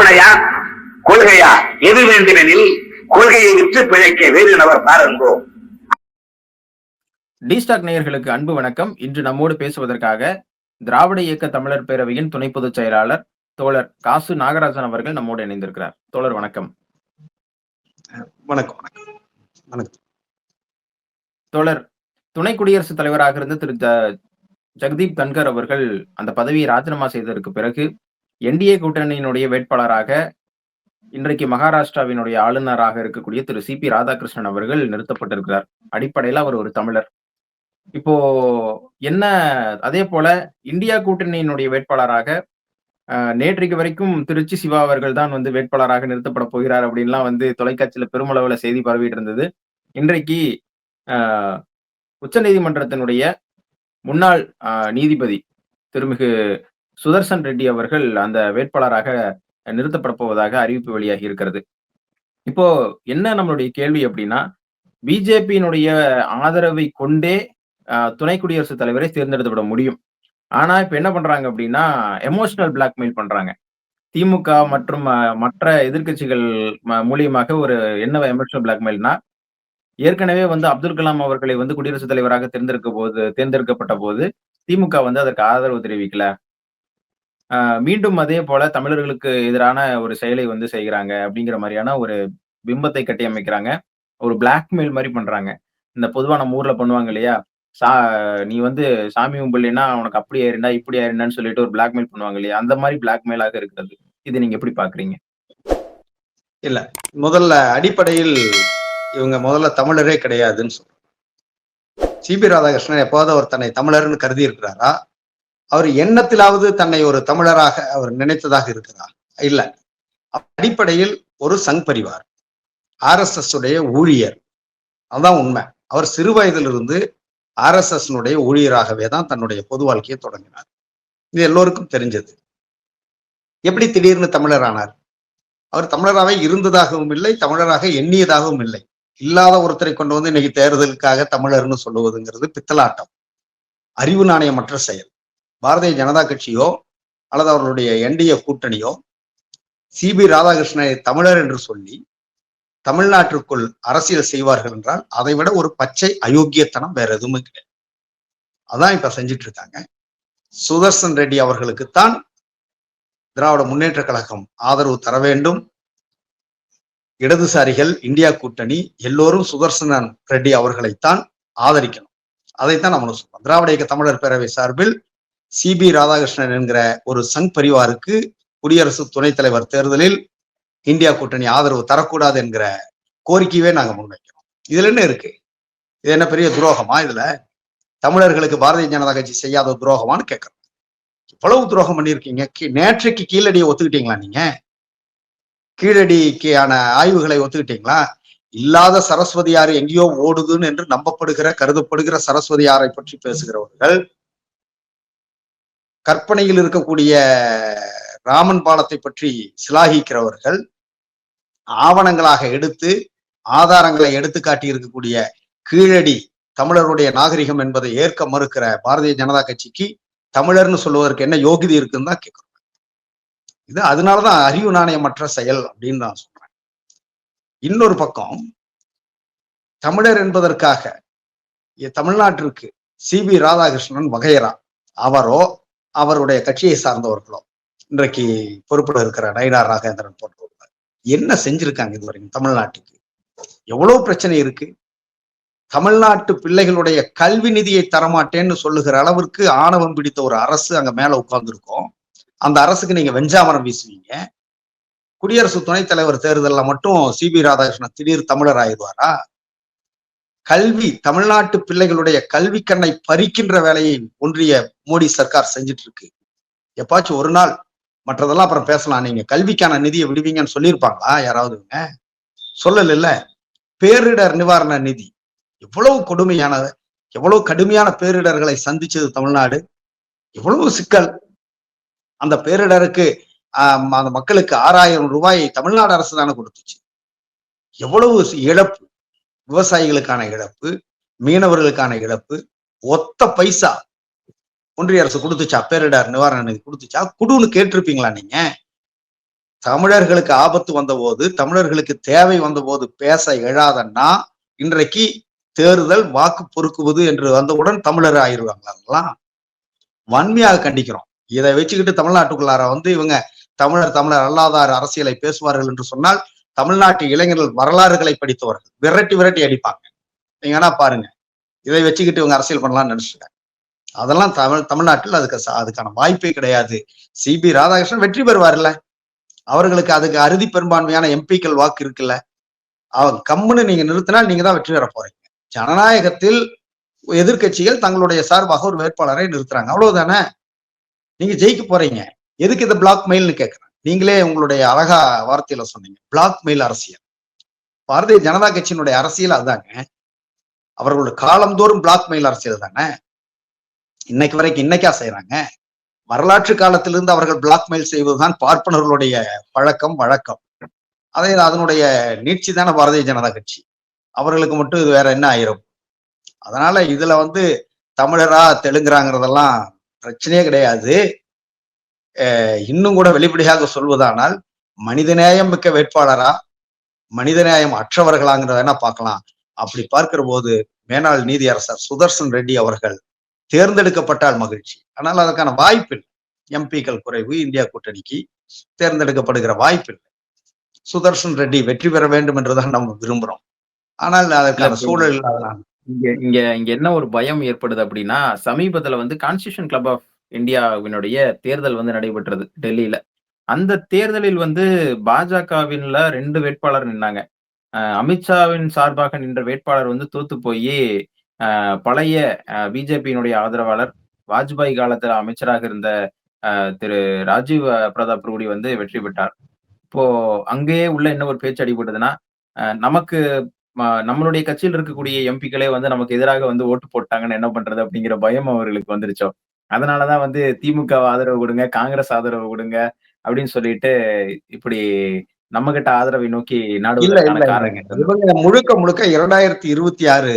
ஆணையா கொள்கையா எது வேண்டுமெனில் கொள்கையை விற்று பிழைக்க வேறு நபர் பாருங்கோ. டிஸ்டாக் நேயர்களுக்கு அன்பு வணக்கம். இன்று நம்மோடு பேசுவதற்காக திராவிட இயக்க தமிழர் பேரவையின் துணை பொதுச் செயலாளர் தோழர் காசு நாகராஜன் அவர்கள் நம்மோடு இணைந்திருக்கிறார். தோழர் வணக்கம். வணக்கம். வணக்கம் தோழர், துணை குடியரசுத் தலைவராக இருந்த திரு ஜெகதீப் தன்கர் அவர்கள் அந்த பதவியை ராஜினாமா செய்ததற்கு பிறகு என்டிஏ கூட்டணியினுடைய வேட்பாளராக இன்றைக்கு மகாராஷ்டிராவினுடைய ஆளுநராக இருக்கக்கூடிய திரு சி பி ராதாகிருஷ்ணன் அவர்கள் நிறுத்தப்பட்டிருக்கிறார். அடிப்படையில் அவர் ஒரு தமிழர். இப்போ என்ன, அதே போல இந்தியா கூட்டணியினுடைய வேட்பாளராக நேற்றைக்கு வரைக்கும் திருச்சி சிவா அவர்கள் தான் வேட்பாளராக நிறுத்தப்பட போகிறார் அப்படின்லாம் தொலைக்காட்சியில பெருமளவுல செய்தி பரவிட்டு இருந்தது. இன்றைக்கு உச்ச நீதிமன்றத்தினுடைய முன்னாள் நீதிபதி திருமிகு சுதர்சன் ரெட்டி அவர்கள் அந்த வேட்பாளராக நிறுத்தப்பட போவதாக அறிவிப்பு வெளியாகி இருக்கிறது. இப்போ என்ன நம்மளுடைய கேள்வி அப்படின்னா, பிஜேபியினுடைய ஆதரவை கொண்டே துணை குடியரசுத் தலைவரை தேர்ந்தெடுத்துவிட முடியும். ஆனா இப்ப என்ன பண்றாங்க அப்படின்னா, எமோஷனல் பிளாக்மெயில் பண்றாங்க. திமுக மற்றும் மற்ற எதிர்கட்சிகள் மூலியமாக ஒரு என்ன எமோஷனல் பிளாக்மெயில்னா, ஏற்கனவே அப்துல் கலாம் அவர்களை குடியரசுத் தலைவராக தேர்ந்தெடுக்கப்பட்ட போது திமுக அதற்கு ஆதரவு தெரிவிக்கல. மீண்டும் அதே போல தமிழர்களுக்கு எதிரான ஒரு செயலை செய்கிறாங்க அப்படிங்கிற மாதிரியான ஒரு பிம்பத்தை கட்டி அமைக்கிறாங்க. ஒரு பிளாக்மெயில் மாதிரி பண்றாங்க. இந்த பொதுவா நம்ம ஊர்ல பண்ணுவாங்க இல்லையா, நீ சாமி கும்பிடலைன்னா உனக்கு அப்படி ஆயிருண்டா இப்படி ஆயிருண்டான்னு சொல்லிட்டு ஒரு பிளாக்மெயில் பண்ணுவாங்க இல்லையா, அந்த மாதிரி பிளாக்மெயிலாக இருக்கிறது. இது நீங்க எப்படி பாக்குறீங்க? இல்ல, முதல்ல அடிப்படையில் இவங்க முதல்ல தமிழரே கிடையாதுன்னு சொல்றோம். சிபி ராதாகிருஷ்ணன் எப்போது அவர் தன்னை தமிழர்னு கருதி இருக்கிறாரா? அவர் எண்ணத்திலாவது தன்னை ஒரு தமிழராக அவர் நினைத்ததாக இருக்கிறார்? இல்ல. அடிப்படையில் ஒரு சங் பரிவார், RSS உடைய ஊழியர். அதுதான் உண்மை. அவர் சிறு வயதிலிருந்து RSS ஊழியராகவே தான் தன்னுடைய பொது வாழ்க்கையை தொடங்கினார். இது எல்லோருக்கும் தெரிஞ்சது. எப்படி திடீர்னு தமிழரானார்? அவர் தமிழராகவே இருந்ததாகவும் இல்லை, தமிழராக எண்ணியதாகவும் இல்லை. இல்லாத ஒருத்தரை கொண்டு இன்னைக்கு தேர்தலுக்காக தமிழர்னு சொல்லுவதுங்கிறது பித்தலாட்டம், அறிவு நாணயமற்ற செயல். பாரதிய ஜனதா கட்சியோ அல்லது அவர்களுடைய என்டிஏ கூட்டணியோ சிபி ராதாகிருஷ்ணனை தமிழர் என்று சொல்லி தமிழ்நாட்டிற்குள் அரசியல் செய்வார்கள் என்றால் அதை விட ஒரு பச்சை அயோக்கியத்தனம் வேற எதுவுமே கிடையாது. அதான் இப்ப செஞ்சிட்டு இருக்காங்க. சுதர்சன் ரெட்டி அவர்களுக்குத்தான் திராவிட முன்னேற்ற கழகம் ஆதரவு தர வேண்டும். இடதுசாரிகள், இந்தியா கூட்டணி எல்லோரும் சுதர்சன் ரெட்டி அவர்களைத்தான் ஆதரிக்கணும். அதைத்தான் நம்ம சொல்றோம். திராவிட இயக்க தமிழர் பேரவை சார்பில் சிபி ராதாகிருஷ்ணன் என்கிற ஒரு சங் பரிவாருக்கு குடியரசு துணைத் தலைவர் தேர்தலில் இந்தியா கூட்டணி ஆதரவு தரக்கூடாது என்கிற கோரிக்கையே நாங்க முன்வைக்கிறோம். இதுல என்ன இருக்கு? இது என்ன பெரிய துரோகமா? இதுல தமிழர்களுக்கு பாரதிய ஜனதா கட்சி செய்யாத துரோகமானு கேட்கறோம். இவ்வளவு துரோகம் பண்ணியிருக்கீங்க. நேற்றைக்கு கீழடியை ஒத்துக்கிட்டீங்களா? நீங்க கீழடிக்கான ஆய்வுகளை ஒத்துக்கிட்டீங்களா? இல்லாத சரஸ்வதி ஆறு எங்கேயோ ஓடுதுன்னு என்று கருதப்படுகிற சரஸ்வதி ஆறை பற்றி பேசுகிறவர்கள், கற்பனையில் இருக்கக்கூடிய ராமன் பாலத்தை பற்றி சிலாகிக்கிறவர்கள், ஆவணங்களாக எடுத்து ஆதாரங்களை எடுத்து காட்டி இருக்கக்கூடிய கீழடி தமிழருடைய நாகரிகம் என்பதை ஏற்க மறுக்கிற பாரதிய ஜனதா கட்சிக்கு தமிழர்னு சொல்லுவதற்கு என்ன யோகிதை இருக்குன்னு தான் கேட்கிறோம். இது அதனாலதான் அறிவு நாணயமற்ற செயல் அப்படின்னு நான் சொல்றேன். இன்னொரு பக்கம், தமிழர் என்பதற்காக தமிழ்நாட்டிற்கு சிபி ராதாகிருஷ்ணன் வகையறா, அவரோ அவருடைய கட்சியை சார்ந்தவர்களோ, இன்றைக்கு பொறுப்புல இருக்கிற நயினார் நாகேந்திரன் போன்றவர்கள் என்ன செஞ்சிருக்காங்க இதுவரைக்கும் தமிழ்நாட்டுக்கு? எவ்வளவு பிரச்சனை இருக்கு. தமிழ்நாட்டு பிள்ளைகளுடைய கல்வி நிதியை தரமாட்டேன்னு சொல்லுகிற அளவிற்கு ஆணவம் பிடித்த ஒரு அரசு அங்க மேல உட்கார்ந்துருக்கோம். அந்த அரசுக்கு நீங்க வெஞ்சாமரம் வீசுவீங்க. குடியரசு துணைத் தலைவர் தேர்தல்ல மட்டும் சிபி ராதாகிருஷ்ணன் திடீர் தமிழர் ஆயிடுவாரா? கல்வி, தமிழ்நாட்டு பிள்ளைகளுடைய கல்வி கண்ணை பறிக்கின்ற வேலையை ஒன்றிய மோடி சர்க்கார் செஞ்சுட்டு இருக்கு. எப்பாச்சும் ஒரு நாள், மற்றதெல்லாம் அப்புறம் பேசலாம், நீங்க கல்விக்கான நிதியை விடுவீங்கன்னு சொல்லியிருப்பாங்களா யாராவதுங்க? சொல்லல. இல்ல. பேரிடர் நிவாரண நிதி எவ்வளவு கொடுமையானது, எவ்வளவு கடுமையான பேரிடர்களை சந்திச்சது தமிழ்நாடு, எவ்வளவு சிக்கல். அந்த பேரிடருக்கு அந்த மக்களுக்கு 6000 ரூபாயை தமிழ்நாடு அரசு தானே கொடுத்துச்சு. எவ்வளவு இழப்பு, விவசாயிகளுக்கான இழப்பு, மீனவர்களுக்கான இழப்பு. ஒத்த பைசா ஒன்றிய அரசு கொடுத்துச்சா? பேரிடர் நிவாரண நிதி கொடுத்துச்சா? குடுன்னு கேட்டிருப்பீங்களா நீங்க? தமிழர்களுக்கு ஆபத்து வந்தபோது, தமிழர்களுக்கு தேவை வந்தபோது பேச எழாதன்னா இன்றைக்கு தேர்தல் வாக்கு பொறுக்குவது என்று வந்தவுடன் தமிழர் ஆயிடுவாங்களா? வன்மையாக கண்டிக்கிறோம். இதை வச்சுக்கிட்டு தமிழ்நாட்டுக்குள்ளார இவங்க தமிழர் அல்லாதார் அரசியலை பேசுவார்கள் என்று சொன்னால் தமிழ்நாட்டு இளைஞர்கள் வரலாறுகளை படித்தவர்கள் விரட்டி விரட்டி அடிப்பாங்க. நீங்க பாருங்க, இதை வச்சுக்கிட்டு இவங்க அரசியல் பண்ணலாம்னு நினைச்சிருக்காங்க. அதெல்லாம் தமிழ்நாட்டில் அதுக்கான வாய்ப்பே கிடையாது. சிபி ராதாகிருஷ்ணன் வெற்றி பெறுவார்ல, அவர்களுக்கு அதுக்கு அறுதி பெரும்பான்மையான எம்பிக்கள் வாக்கு இருக்குல்ல, அவங்க கம்முன்னு நீங்க நிறுத்தினால் நீங்க தான் வெற்றி பெற போறீங்க. ஜனநாயகத்தில் எதிர்கட்சிகள் தங்களுடைய சார்பாக ஒரு வேட்பாளரை நிறுத்துறாங்க, அவ்வளவுதானே. நீங்க ஜெயிக்க போறீங்க. எதுக்கு இந்த பிளாக் மெயில்னு கேட்கிறேன். நீங்களே உங்களுடைய அழகா வார்த்தையில சொன்னீங்க, பிளாக் மெயில் அரசியல். பாரதிய ஜனதா கட்சியினுடைய அரசியல் அதுதாங்க. அவர்களுடைய காலந்தோறும் பிளாக் மெயில் அரசியல் தானே இன்னைக்கு வரைக்கும். இன்னைக்கா செய்யறாங்க? வரலாற்று காலத்திலிருந்து அவர்கள் பிளாக்மெயில் செய்வதுதான் பார்ப்பனர்களுடைய பழக்கம் வழக்கம். அதனுடைய நீட்சி தானே பாரதிய ஜனதா கட்சி. அவர்களுக்கு மட்டும் இது வேற என்ன ஆயிரும்? அதனால இதுல தமிழரா தெலுங்குறாங்கிறதெல்லாம் பிரச்சனையே கிடையாது. இன்னும் கூட வெளிப்படையாக சொல்வதானால் மனிதநேயம் மிக்க வேட்பாளரா மனிதநேயம் அற்றவர்களாங்கிறத பார்க்கலாம். அப்படி பார்க்கிற போது மேனாள் நீதியரசர் சுதர்சன் ரெட்டி அவர்கள் தேர்ந்தெடுக்கப்பட்டால் மகிழ்ச்சி. ஆனால் அதற்கான வாய்ப்பு இல்லை. எம்பிக்கள் குறைவு, இந்தியா கூட்டணிக்கு தேர்ந்தெடுக்கப்படுகிற வாய்ப்பு இல்லை. சுதர்சன் ரெட்டி வெற்றி பெற வேண்டும் என்றுதான் நம்ம விரும்புறோம். ஆனால் அதற்கான சூழல் இல்லாதனால இங்க என்ன ஒரு பயம் ஏற்படுது அப்படின்னா, சமீபத்துல கான்ஸ்டிடியூஷன் கிளப் ஆஃப் இந்தியாவினுடைய தேர்தல் நடைபெற்றது டெல்லியில. அந்த தேர்தலில் பாஜகவின்ல 2 வேட்பாளர் நின்னாங்க. அமித்ஷாவின் சார்பாக நின்ற வேட்பாளர் தோத்து போய் பழைய பிஜேபியினுடைய ஆதரவாளர் வாஜ்பாய் காலத்துல அமைச்சராக இருந்த திரு ராஜீவ் பிரதாப் ரூடி வெற்றி பெற்றார். இப்போ அங்கேயே உள்ள என்ன ஒரு பேச்சு அடிபட்டதுன்னா, நமக்கு நம்மளுடைய கட்சியில் இருக்கக்கூடிய எம்பிக்களே நமக்கு எதிராக ஓட்டு போட்டாங்கன்னு என்ன பண்றது அப்படிங்கிற பயம் அவர்களுக்கு வந்துருச்சோ. அதனாலதான் திமுக ஆதரவு கொடுங்க, காங்கிரஸ் ஆதரவு கொடுங்க அப்படின்னு சொல்லிட்டு இப்படி நம்ம கிட்ட ஆதரவை நோக்கி நாடுவதற்கான காரணம் இவங்க முழுக்க 2026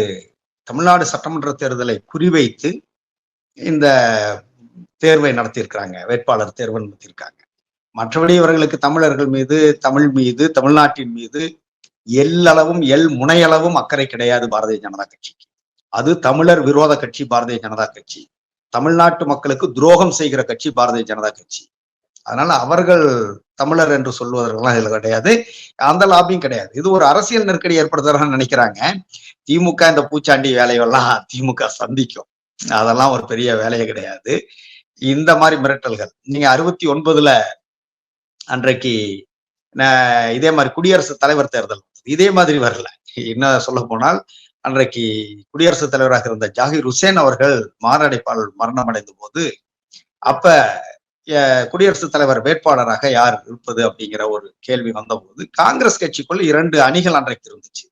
தமிழ்நாடு சட்டமன்ற தேர்தலை குறிவைத்து இந்த தேர்வை நடத்தியிருக்கிறாங்க, வேட்பாளர் தேர்வை நடத்தியிருக்காங்க. மற்றபடி இவர்களுக்கு தமிழர்கள் மீது, தமிழ் மீது, தமிழ்நாட்டின் மீது எல்லளவும் முனையளவும் அக்கறை கிடையாது பாரதிய ஜனதா கட்சிக்கு. அது தமிழர் விரோத கட்சி பாரதிய ஜனதா கட்சி. தமிழ்நாட்டு மக்களுக்கு துரோகம் செய்கிற கட்சி பாரதிய ஜனதா கட்சி. அதனால அவர்கள் தமிழர் என்று சொல்வதற்கெல்லாம் இதுல கிடையாது, அந்த லாபியும் கிடையாது. இது ஒரு அரசியல் நெருக்கடி ஏற்படுத்துறான்னு நினைக்கிறாங்க. திமுக இந்த பூச்சாண்டி வேலையெல்லாம் திமுக சந்திக்கும். அதெல்லாம் ஒரு பெரிய வேலையே கிடையாது. இந்த மாதிரி மிரட்டல்கள் நீங்க 69 அன்றைக்கு இதே மாதிரி குடியரசுத் தலைவர் தேர்தல் இதே மாதிரி வரல. என்ன சொல்ல போனால் அன்றைக்கு குடியரசுத் தலைவராக இருந்த ஜாகிர் ஹுசேன் அவர்கள் மாரடைப்பால் மரணம் அடைந்த போது அப்ப குடியரசுத் தலைவர் வேட்பாளராக யார் இருப்பது அப்படிங்கிற ஒரு கேள்வி வந்தபோது காங்கிரஸ் கட்சிக்குள் 2 அணிகள் அன்றைக்கு இருந்துச்சு.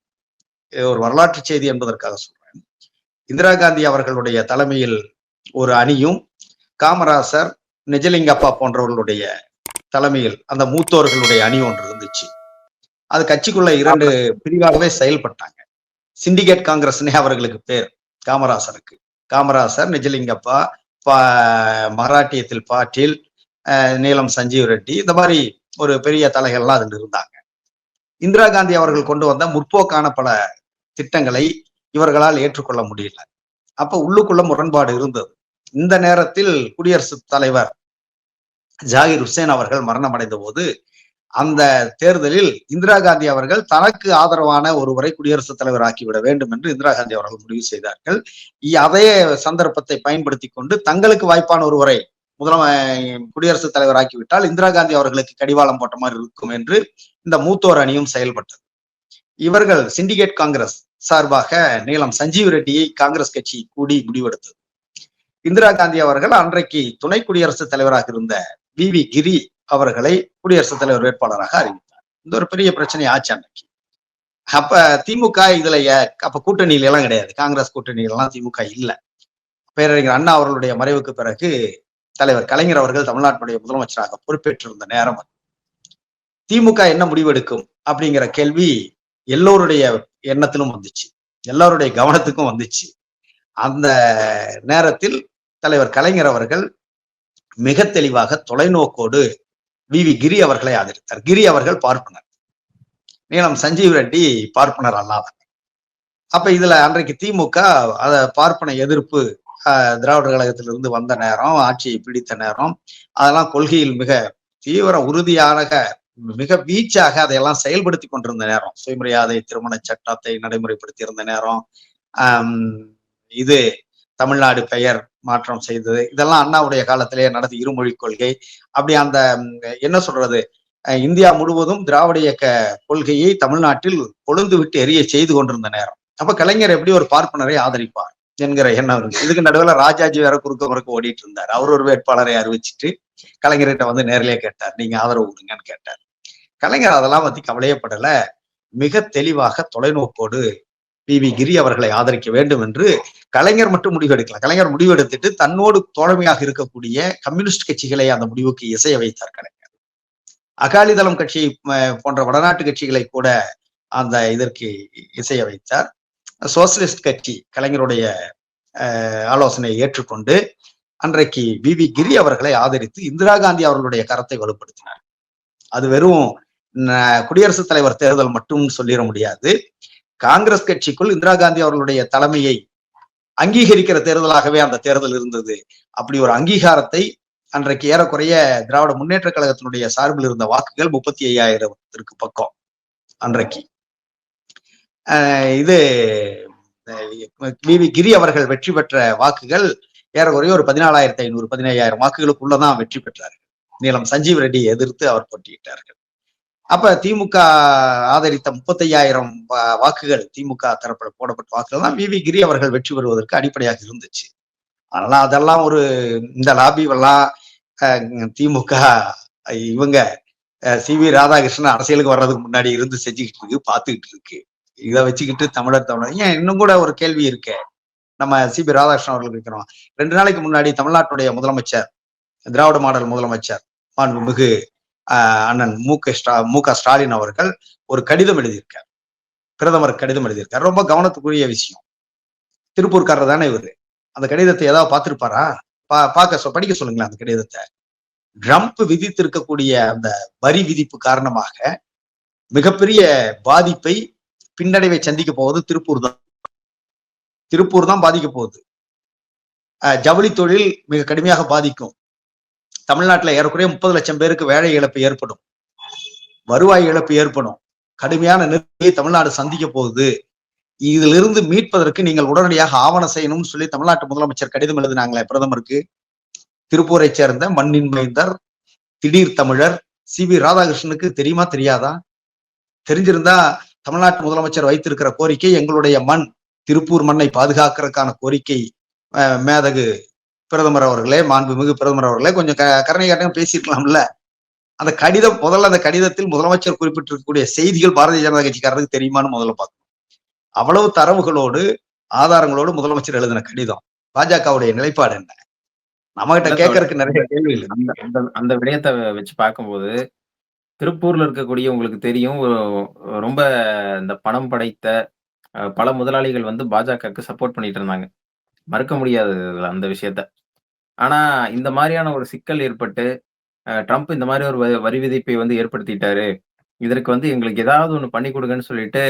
ஒரு வரலாற்று செய்தி என்பதற்காக சொல்றேன். இந்திரா காந்தி அவர்களுடைய தலைமையில் ஒரு அணியும், காமராசர், நிஜலிங்கப்பா போன்றவர்களுடைய தலைமையில் அந்த மூத்தோர்களுடைய அணி ஒன்று இருந்துச்சு. அது கட்சிக்குள்ள 2 பிரிவாகவே செயல்பட்டாங்க. சிண்டிகேட் காங்கிரஸ்னே அவர்களுக்கு பேர். காமராசருக்கு காமராசர், நிஜலிங்கப்பா, மராட்டியத்தில் பாட்டீல், நீலம் சஞ்சீவ் ரெட்டி, இந்த மாதிரி ஒரு பெரிய தலைகள்லாம் அதில் இருந்தாங்க. இந்திரா காந்தி அவர்கள் கொண்டு வந்த முற்போக்கான பல திட்டங்களை இவர்களால் ஏற்றுக்கொள்ள முடியல. அப்ப உள்ளுக்குள்ள முரண்பாடு இருந்தது. இந்த நேரத்தில் குடியரசுத் தலைவர் ஜாகிர் ஹுசேன் அவர்கள் மரணம் அடைந்த போது அந்த தேர்தலில் இந்திரா காந்தி அவர்கள் தனக்கு ஆதரவான ஒருவரை குடியரசுத் தலைவர் ஆக்கிவிட வேண்டும் என்று இந்திரா காந்தி அவர்கள் முடிவு செய்தார்கள். அதே சந்தர்ப்பத்தை பயன்படுத்தி கொண்டு தங்களுக்கு வாய்ப்பான ஒருவரை குடியரசுத் தலைவர் ஆக்கிவிட்டால் இந்திரா காந்தி அவர்களுக்கு கடிவாளம் போட்ட மாதிரி இருக்கும் என்று இந்த மூத்தோர் அணியும் செயல்பட்டது. இவர்கள் சிண்டிகேட் காங்கிரஸ் சார்பாக நீலம் சஞ்சீவ் ரெட்டியை காங்கிரஸ் கட்சி கூடி முடிவெடுத்தது. இந்திரா காந்தி அவர்கள் அன்றைக்கு துணை குடியரசுத் தலைவராக இருந்த வி கிரி அவர்களை குடியரசுத் தலைவர் வேட்பாளராக அறிவித்தார். இந்த ஒரு பெரிய பிரச்சனை ஆச்சு அன்னைக்கு. அப்ப திமுக இதுல அப்ப கூட்டணியில எல்லாம் கிடையாது, காங்கிரஸ் கூட்டணியில எல்லாம் திமுக இல்ல. பேரறிஞர் அண்ணா அவர்களுடைய மறைவுக்கு பிறகு தலைவர் கலைஞர் அவர்கள் தமிழ்நாட்டுடைய முதலமைச்சராக பொறுப்பேற்றிருந்த நேரம் திமுக என்ன முடிவெடுக்கும் அப்படிங்கிற கேள்வி எல்லோருடைய எண்ணத்திலும் வந்துச்சு, எல்லாருடைய கவனத்துக்கும் வந்துச்சு. அந்த நேரத்தில் தலைவர் கலைஞர் அவர்கள் மிக தெளிவாக தொலைநோக்கோடு வி கிரி அவர்களை ஆதரித்தார். கிரி அவர்கள் பார்ப்பனர், நீலம் சஞ்சீவ் ரெட்டி பார்ப்பனர் அல்லாதவர். அப்ப இதுல அன்றைக்கு திமுக அத பார்ப்பன எதிர்ப்பு திராவிடர் கழகத்திலிருந்து வந்த நேரம், ஆட்சியை பிடித்த நேரம், அதெல்லாம் கொள்கையில் மிக தீவிர உறுதியாக மிக வீச்சாக அதையெல்லாம் செயல்படுத்தி கொண்டிருந்த நேரம், சுயமரியாதை திருமண சட்டத்தை நடைமுறைப்படுத்தி இருந்த நேரம், இது தமிழ்நாடு பெயர் மாற்றம் செய்தது, இதெல்லாம் அண்ணாவுடைய காலத்திலேயே நடந்த இருமொழி கொள்கை. அப்படி அந்த என்ன சொல்றது, இந்தியா முழுவதும் திராவிட இயக்க கொள்கையை தமிழ்நாட்டில் கொழுந்து விட்டு எரிய செய்து கொண்டிருந்த நேரம். அப்ப கலைஞர் எப்படி ஒரு பார்ப்பனரை ஆதரிப்பார் என்கிற எண்ணம் இருக்கு. இதுக்கு நடுவில் ராஜாஜி வேற குறுக்க முறுக்க ஓடிட்டு இருந்தார். அவர் ஒரு வேட்பாளரை அறிவிச்சுட்டு கலைஞர்கிட்ட வந்து நேரிலே கேட்டார், நீங்க ஆதரவு கொடுங்கன்னு கேட்டார். கலைஞர் அதெல்லாம் பத்தி கவலையப்படல. மிக தெளிவாக தொலைநோக்கோடு வி கிரி அவர்களை ஆதரிக்க வேண்டும் என்று கலைஞர் மட்டும் முடிவு எடுக்கலாம். கலைஞர் முடிவு எடுத்துட்டு தன்னோடு தோழமையாக இருக்கக்கூடிய கம்யூனிஸ்ட் கட்சிகளை அந்த முடிவுக்கு இசைய வைத்தார் கலைஞர். அகாலிதளம் கட்சி போன்ற வடநாட்டு கட்சிகளை கூட அந்த இதற்கு இசைய வைத்தார். சோசியலிஸ்ட் கட்சி கலைஞருடைய ஆலோசனையை ஏற்றுக்கொண்டு அன்றைக்கு வி கிரி அவர்களை ஆதரித்து இந்திரா காந்தி அவர்களுடைய கரத்தை வலுப்படுத்தினார். அது வெறும் குடியரசுத் தலைவர் தேர்தல் மட்டும் சொல்லிட முடியாது. காங்கிரஸ் கட்சிக்குள் இந்திரா காந்தி அவர்களுடைய தலைமையை அங்கீகரிக்கிற தேர்தலாகவே அந்த தேர்தல் இருந்தது. அப்படி ஒரு அங்கீகாரத்தை அன்றைக்கு ஏறக்குறைய திராவிட முன்னேற்ற கழகத்தினுடைய சார்பில் இருந்த வாக்குகள் 35,000 பக்கம் அன்றைக்கு. இது வி கிரி அவர்கள் வெற்றி பெற்ற வாக்குகள் ஏறக்குறைய ஒரு 14,500 15,000 வாக்குகளுக்குள்ளதான் வெற்றி பெற்றார்கள். நீலம் சஞ்சீவ் ரெட்டி எதிர்த்து அவர் போட்டியிட்டார்கள். அப்ப திமுக ஆதரித்த 35,000 வாக்குகள், திமுக தரப்பட போடப்பட்ட வாக்குகள் தான் வி கிரி அவர்கள் வெற்றி பெறுவதற்கு அடிப்படையாக இருந்துச்சு. அதனால அதெல்லாம் ஒரு இந்த லாபிவெல்லாம் திமுக இவங்க சி.வி. ராதாகிருஷ்ணன் அரசியலுக்கு வர்றதுக்கு முன்னாடி இருந்து செஞ்சுக்கிட்டு இருக்கு, பார்த்துக்கிட்டு இருக்கு. இதை வச்சுக்கிட்டு தமிழர் ஏன் இன்னும் கூட ஒரு கேள்வி இருக்கு. நம்ம சி.பி. ராதாகிருஷ்ணன் அவர்கள் இருக்கிறோம். 2 நாளைக்கு முன்னாடி தமிழ்நாட்டுடைய முதலமைச்சர், திராவிட மாடல் முதலமைச்சர் மாண்புமிகு அண்ணன் மு.க. ஸ்டாலின் அவர்கள் ஒரு கடிதம் எழுதியிருக்கார், பிரதமர் கடிதம் எழுதியிருக்கார். ரொம்ப கவனத்துக்குரிய விஷயம். திருப்பூர்காரர் தானே இவரு. அந்த கடிதத்தை ஏதாவது பார்த்திருப்பாரா? படிக்க சொல்லுங்களேன் அந்த கடிதத்தை. ட்ரம்ப் விதித்திருக்கக்கூடிய அந்த வரி விதிப்பு காரணமாக மிகப்பெரிய பாதிப்பை, பின்னடைவை சந்திக்க போவது திருப்பூர் தான் பாதிக்க போகுது. ஜவுளி தொழில் மிக கடுமையாக பாதிக்கும். தமிழ்நாட்டில் ஏறக்குறைய 30 லட்சம் பேருக்கு வேலை இழப்பு ஏற்படும், வருவாய் இழப்பு ஏற்படும், கடுமையான நெருக்கடியை தமிழ்நாடு சந்திக்க போகுது. இதிலிருந்து மீட்பதற்கு நீங்கள் உடனடியாக ஆவணம் செய்யணும்னு சொல்லி தமிழ்நாட்டு முதலமைச்சர் கடிதம் எழுதினாங்களே பிரதமருக்கு. திருப்பூரை சேர்ந்த மண்ணின் மைந்தர், திடீர் தமிழர் சி.வி. ராதாகிருஷ்ணனுக்கு தெரியுமா தெரியாதா? தெரிஞ்சிருந்தா தமிழ்நாட்டு முதலமைச்சர் வைத்திருக்கிற கோரிக்கை, எங்களுடைய மண் திருப்பூர் மண்ணை பாதுகாக்கிறதுக்கான கோரிக்கை, மேதகு பிரதமர் அவர்களே, மாண்புமிகு பிரதமர் அவர்களே கொஞ்சம் கருணை காட்டம் பேசியிருக்கலாம்ல. அந்த கடிதம், முதல்ல அந்த கடிதத்தில் முதலமைச்சர் குறிப்பிட்டிருக்கக்கூடிய செய்திகள் பாரதிய ஜனதா கட்சிக்காரருக்கு தெரியுமான்னு முதல்ல பார்க்கணும். அவ்வளவு தரவுகளோடு ஆதாரங்களோடு முதலமைச்சர் எழுதின கடிதம். பாஜகவுடைய நிலைப்பாடு என்ன? நம்ம கிட்ட கேட்கறதுக்கு நிறைய கேள்வி இல்லை. அந்த விடயத்தை வச்சு பார்க்கும்போது திருப்பூர்ல இருக்கக்கூடிய உங்களுக்கு தெரியும், ரொம்ப இந்த பணம் படைத்த பல முதலாளிகள் வந்து பாஜகவுக்கு சப்போர்ட் பண்ணிட்டு இருந்தாங்க. மறுக்க முடியாது அந்த விஷயத்த. ஆனா இந்த மாதிரியான ஒரு சிக்கல் ஏற்பட்டு ட்ரம்ப் இந்த மாதிரி ஒரு வரி விதிப்பை வந்து ஏற்படுத்திட்டாரு, இதற்கு வந்து எங்களுக்கு ஏதாவது ஒண்ணு பண்ணி கொடுங்கன்னு சொல்லிட்டு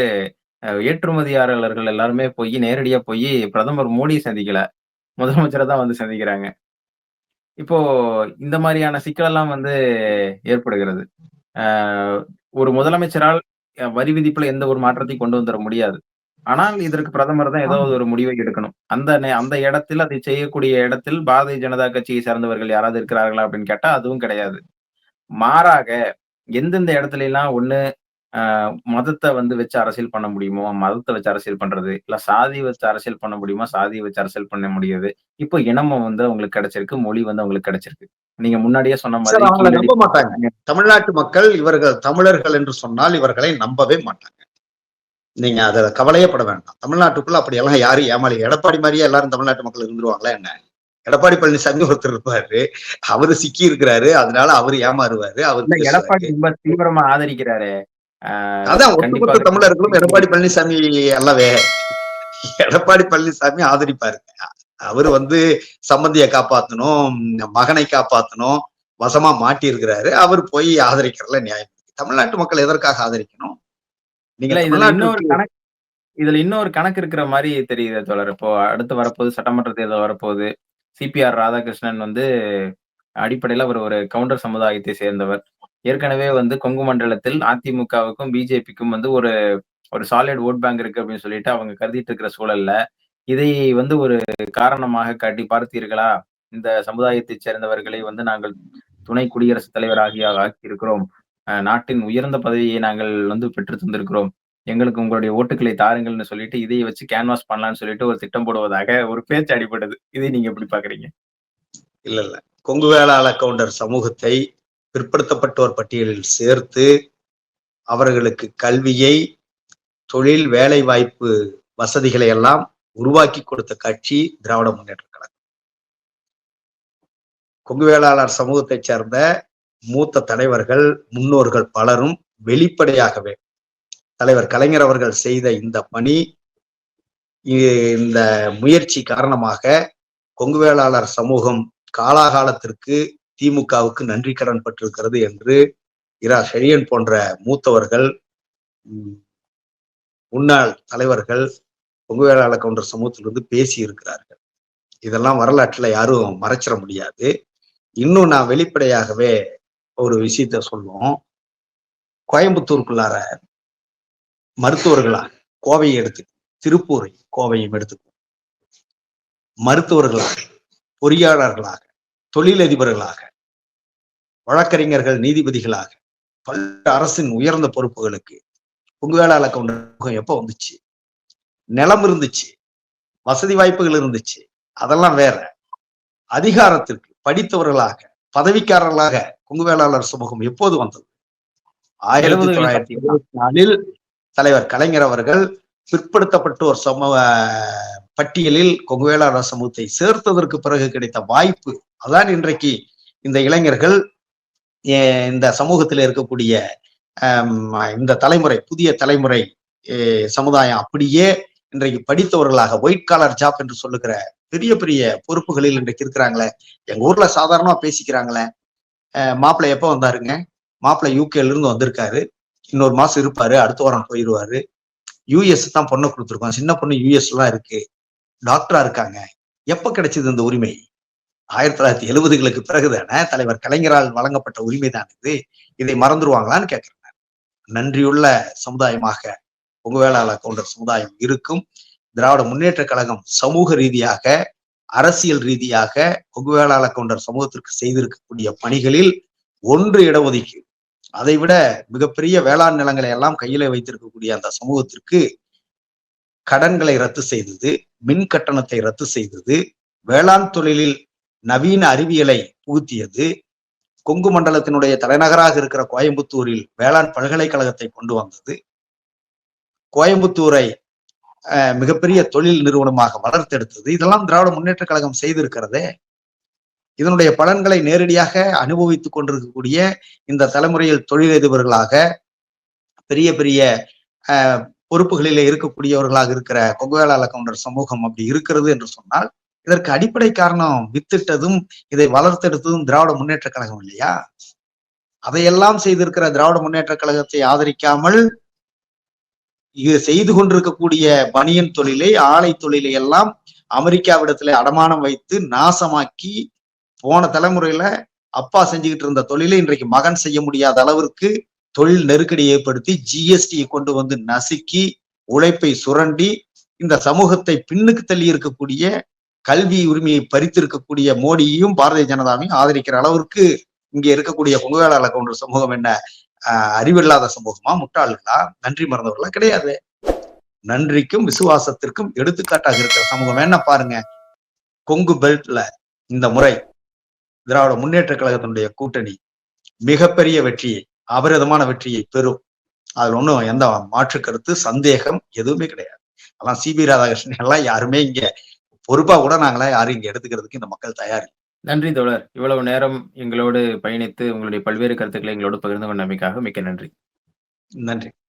ஏற்றுமதியாளர்கள் எல்லாருமே நேரடியா போய் பிரதமர் மோடியை சந்திக்கல, முதலமைச்சரை தான் வந்து சந்திக்கிறாங்க. இப்போ இந்த மாதிரியான சிக்கலெல்லாம் வந்து ஏற்படுகிறது. ஒரு முதலமைச்சரால் வரி விதிப்புல எந்த ஒரு மாற்றத்தையும் கொண்டு வந்துட முடியாது. ஆனால் இதற்கு பிரதமர் தான் ஏதாவது ஒரு முடிவை எடுக்கணும். அந்த இடத்தில் அதை செய்யக்கூடிய இடத்தில் பாரதிய ஜனதா கட்சியை சார்ந்தவர்கள் யாராவது இருக்கிறார்களா அப்படின்னு கேட்டா அதுவும் கிடையாது. மாறாக எந்தெந்த இடத்துல எல்லாம் ஒண்ணு மதத்தை வந்து வச்சு அரசியல் பண்ண முடியுமோ மதத்தை வச்சு அரசியல் பண்றது, இல்ல சாதி வச்சு அரசியல் பண்ண முடியுமோ சாதியை வச்சு அரசியல் பண்ண முடியாது. இப்போ இனமும் வந்து அவங்களுக்கு கிடைச்சிருக்கு, மொழி வந்து அவங்களுக்கு கிடைச்சிருக்கு. நீங்க முன்னாடியே சொன்ன மாதிரி நம்ப மாட்டாங்க தமிழ்நாட்டு மக்கள். இவர்கள் தமிழர்கள் என்று சொன்னால் இவர்களை நம்பவே மாட்டாங்க. நீங்க அதை கவலையப்பட வேண்டாம். தமிழ்நாட்டுக்குள்ள அப்படி எல்லாம் யாரும் ஏமாளி, எடப்பாடி மாதிரியே எல்லாரும் தமிழ்நாட்டு மக்கள் இருந்துருவாங்களா என்ன? எடப்பாடி பழனிசாமி ஒருத்தர் இருப்பாரு, அவரு சிக்கி இருக்கிறாரு, அதனால அவரு ஏமாறுவாரு. அவரு எடப்பாடி ரொம்ப தீவிரமா ஆதரிக்கிறாரு. அதான் ஒட்டுமொத்த தமிழர்களும் எடப்பாடி பழனிசாமி அல்லவே. எடப்பாடி பழனிசாமி ஆதரிப்பாரு. அவரு வந்து சம்பந்தியை காப்பாத்தணும், மகனை காப்பாத்தணும், வசமா மாட்டி இருக்கிறாரு. அவர் போய் ஆதரிக்கிறதுல நியாயம் இருக்கு. தமிழ்நாட்டு மக்கள் எதற்காக ஆதரிக்கணும்? நீங்க இல்ல தமிழ்நாட்டிற்கு இதுல இன்னொரு கணக்கு இருக்கிற மாரி தெரியுது தோழர். இப்போ அடுத்து வரப்போது சட்டமன்ற தேர்தல் வரப்போகுது. சிபிஆர் ராதாகிருஷ்ணன் வந்து அடிப்படையில அவர் ஒரு கவுண்டர் சமுதாயத்தை சேர்ந்தவர். ஏற்கனவே வந்து கொங்கு மண்டலத்தில் அதிமுகவுக்கும், பிஜேபிக்கும் வந்து ஒரு ஒரு சாலிட் வோட் பேங்க் இருக்கு அப்படின்னு சொல்லிட்டு அவங்க கருதிட்டு இருக்கிற சூழல்ல, இதை வந்து ஒரு காரணமாக காட்டி பார்த்தீர்களா? இந்த சமுதாயத்தைச் சேர்ந்தவர்களை வந்து நாங்கள் துணை குடியரசுத் ஆக்கியிருக்கிறோம். நாட்டின் உயர்ந்த பதவியை நாங்கள் வந்து பெற்று தந்திருக்கிறோம். எங்களுக்கு உங்களுடைய ஓட்டுக்களை தாருங்கள்னு சொல்லிட்டு, இதை வச்சு கேன்வாஸ் பண்ணலான்னு சொல்லிட்டு ஒரு திட்டம் போடுவதாக ஒரு பேச்சு அடிபடுது. இதை நீங்க எப்படி பார்க்குறீங்க? இல்ல. கொங்கு வேளாள கவுண்டர் சமூகத்தை பிற்படுத்தப்பட்டோர் பட்டியலில் சேர்த்து, அவர்களுக்கு கல்வியை, தொழில், வேலை வாய்ப்பு வசதிகளை எல்லாம் உருவாக்கி கொடுத்த கட்சி திராவிட முன்னேற்ற கழகம். கொங்கு வேளாளர் சமூகத்தைச் சேர்ந்த மூத்த தலைவர்கள், முன்னோர்கள் பலரும் வெளிப்படையாகவே தலைவர் கலைஞர் அவர்கள் செய்த இந்த பணி, இந்த முயற்சி காரணமாக கொங்கு வேளாளர் சமூகம் காலாகாலத்திற்கு திமுகவுக்கு நன்றி கடன் பட்டிருக்கிறது என்று இரா செழியன் போன்ற மூத்தவர்கள், முன்னாள் தலைவர்கள் கொங்கு வேளாள கவுண்டர் சமூகத்திலிருந்து பேசி இருக்கிறார்கள். இதெல்லாம் வரலாற்றுல யாரும் மறைச்சிட முடியாது. இன்னும் நான் வெளிப்படையாகவே ஒரு விஷயத்த சொல்லுவோம். கோயம்புத்தூருக்குள்ளார மருத்துவர்களாக கோவையை எடுத்து, திருப்பூரை கோவையும் எடுத்துக்கும், மருத்துவர்களாக, பொறியாளர்களாக, தொழிலதிபர்களாக, வழக்கறிஞர்கள், நீதிபதிகளாக பல அரசின் உயர்ந்த பொறுப்புகளுக்கு கொங்கு வேளாள கவுண்டர் எப்ப வந்துச்சு? நிலம் இருந்துச்சு, வசதி வாய்ப்புகள் இருந்துச்சு, அதெல்லாம் வேற. அதிகாரத்திற்கு படித்தவர்களாக, பதவிக்காரர்களாக கொங்கு வேளாளர் சமூகம் எப்போது வந்தது? 1974 தலைவர் கலைஞர் அவர்கள் பிற்படுத்தப்பட்டோர் சமூக பட்டியலில் கொங்கு வேளாளர் சமூகத்தை சேர்த்ததற்கு பிறகு கிடைத்த வாய்ப்பு. அதான் இன்றைக்கு இந்த இளைஞர்கள், இந்த சமூகத்தில் இருக்கக்கூடிய இந்த தலைமுறை, புதிய தலைமுறை சமுதாயம் அப்படியே இன்றைக்கு படித்தவர்களாக ஒயிட் காலர் ஜாப் என்று சொல்லுகிற பெரிய பெரிய பொறுப்புகளில் இன்றைக்கு இருக்கிறாங்களே. எங்க ஊர்ல சாதாரணமா பேசிக்கிறாங்களே, மாப்பிள்ளை எப்ப வந்தாருங்க? மாப்பிள்ளை யூகேல இருந்து வந்திருக்காரு, இன்னொரு மாசம் இருப்பாரு, அடுத்த வாரம் போயிடுவாரு. யூஎஸ் தான் பொண்ணை கொடுத்துருக்கோம், சின்ன பொண்ணு யூஎஸ் எல்லாம் இருக்கு, டாக்டரா இருக்காங்க. எப்ப கிடைச்சது இந்த உரிமை? 1970களுக்கு பிறகுதானே, தலைவர் கலைஞரால் வழங்கப்பட்ட உரிமை தான் இது. இதை மறந்துருவாங்களான்னு கேட்கிறேன். நன்றியுள்ள சமுதாயமாக கொங்கு வேளாள கவுண்டர் சமுதாயம் இருக்கும். திராவிட முன்னேற்ற கழகம் சமூக ரீதியாக, அரசியல் ரீதியாக கொங்கு வேளாள கவுண்டர் சமூகத்திற்கு செய்திருக்கக்கூடிய பணிகளில் ஒன்று இடஒதுக்கீடு. அதை விட மிகப்பெரிய வேளாண் நிலங்களை எல்லாம் கையில வைத்திருக்கக்கூடிய அந்த சமூகத்திற்கு கடன்களை ரத்து செய்தது, மின் கட்டணத்தை ரத்து செய்தது, வேளாண் தொழிலில் நவீன அறிவியலை புகுத்தியது, கொங்கு மண்டலத்தினுடைய தலைநகராக இருக்கிற கோயம்புத்தூரில் வேளாண் பல்கலைக்கழகத்தை கொண்டு வந்தது, கோயம்புத்தூரை மிகப்பெரிய தொழில் நிறுவனமாக வளர்த்தெடுத்தது. இதெல்லாம் திராவிட முன்னேற்ற கழகம் செய்திருக்கிறதே. இதனுடைய பலன்களை நேரடியாக அனுபவித்துக் கொண்டிருக்கக்கூடிய இந்த தலைமுறையில் தொழிலதிபர்களாக, பெரிய பெரிய பொறுப்புகளிலே இருக்கக்கூடியவர்களாக இருக்கிற கொங்கு வேளாள கவுண்டர் சமூகம் அப்படி இருக்கிறது என்று சொன்னால், இதற்கு அடிப்படை காரணம் வித்திட்டதும் இதை வளர்த்தெடுத்ததும் திராவிட முன்னேற்ற கழகம் இல்லையா? அதையெல்லாம் செய்திருக்கிற திராவிட முன்னேற்ற கழகத்தை ஆதரிக்காமல் செய்து கொண்டிருக்கக்கூடிய பனியன் தொழிலை, ஆலை தொழிலை எல்லாம் அமெரிக்காவிடத்துல அடமானம் வைத்து நாசமாக்கி, போன தலைமுறையில அப்பா செஞ்சுக்கிட்டு இருந்த தொழிலை இன்றைக்கு மகன் செய்ய முடியாத அளவிற்கு தொழில் நெருக்கடி ஏற்படுத்தி, ஜிஎஸ்டியை கொண்டு வந்து நசுக்கி, உழைப்பை சுரண்டி, இந்த சமூகத்தை பின்னுக்கு தள்ளி இருக்கக்கூடிய, கல்வி உரிமையை பறித்திருக்கக்கூடிய மோடியையும் பாரதிய ஜனதாவையும் ஆதரிக்கிற அளவிற்கு இங்கே இருக்கக்கூடிய கொங்கு வேளாள கவுண்டர் சமூகம் என்ன அறிவில்லாத சமூகமா, முட்டாள்களா, நன்றி மறந்தவர்களா? கிடையாது. நன்றிக்கும் விசுவாசத்திற்கும் எடுத்துக்காட்டாக இருக்கிற சமூகம். என்ன பாருங்க, கொங்கு பெல்ட்ல இந்த முறை திராவிட முன்னேற்ற கழகத்தினுடைய கூட்டணி மிகப்பெரிய வெற்றியை, அபரிதமான வெற்றியை பெறும். அதுல ஒன்றும் எந்த மாற்று கருத்து, சந்தேகம் எதுவுமே கிடையாது. அதான் சிபி ராதாகிருஷ்ணன் எல்லாம் யாருமே இங்க பொறுப்பா கூட நாங்களா யாரும் இங்க எடுத்துக்கிறதுக்கு இந்த மக்கள் தயார். நன்றி தோழர். இவ்வளவு நேரம் எங்களோடு பயணித்து உங்களுடைய பல்வேறு கருத்துக்களை எங்களோடு பகிர்ந்து கொண்டமைக்காக மிக்க நன்றி. நன்றி.